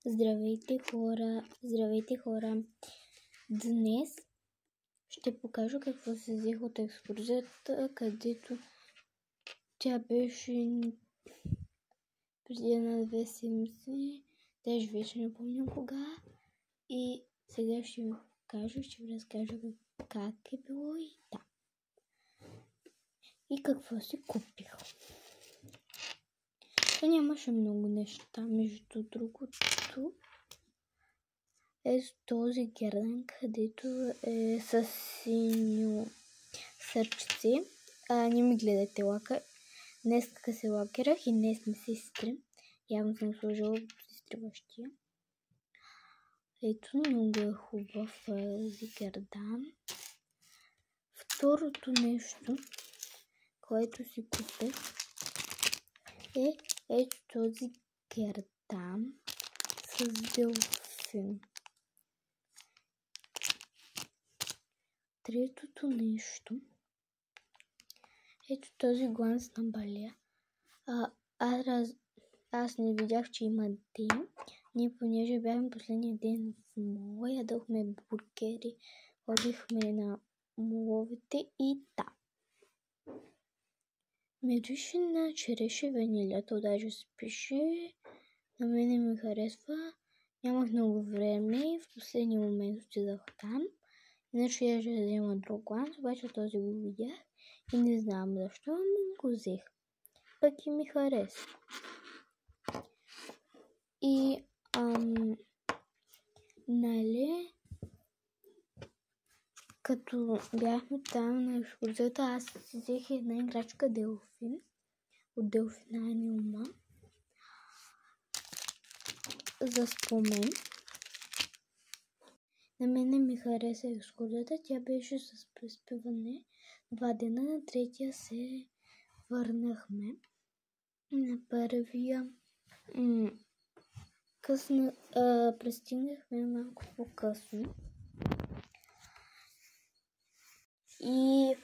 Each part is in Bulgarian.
Здравейте хора! Здравейте хора! Днес ще покажа какво се взех от екскурзията, където тя беше преди 1-2 седмици, даже вече не помня кога. И сега ще ви разкажа как е било и да. И какво си купих. Нямаше много неща, между другото. Ето този гердан, където е с синьо сърчице. Не ми гледате лака. Днес се лакирах и днес не се изтрим. Явно съм сложила изтриващия. Ето, много е хубав този гердан. Второто нещо, което си купих, е ето този гердан с делфин. Третото нещо, ето този гланц на балия. Аз не видях, че има ден. Ние понеже бяхме последния ден в мола, ядохме бургери, ходихме на моловете и да. Мирише на череше ванилята, даже се пише. На мене ми харесва. Нямах много време. В последния момент отидах там. Иначе я ще взема друг гланц, обаче този го видях и не знам защо, но го взех. Пък и ми харесва. И нали, като бяхме там на екскурзията, аз взех една играчка Делфин от Делфина Аниума за спомен. На мене ми хареса екскурзията, тя беше с преспиване 2 дена, на третия се върнахме. На първия пристигнахме малко по-късно. И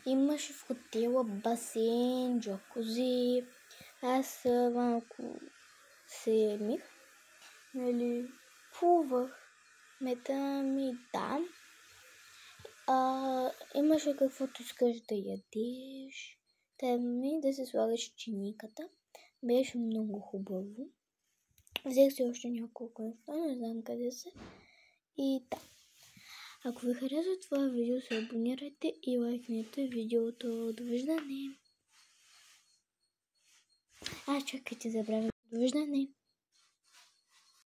имаше в хотела басейн, джакузи. Аз малко се емих. Нали, плувах. Там и там. Имаше каквото искаш да ядеш. Там и да се слагаш чиниката. Беше много хубаво. Взех си още няколко неща, не знам къде са. И да. Ако ви харесва това видео, се абонирайте и лайкнете видеото. Довиждане! Чакайте, забравя. Довиждане!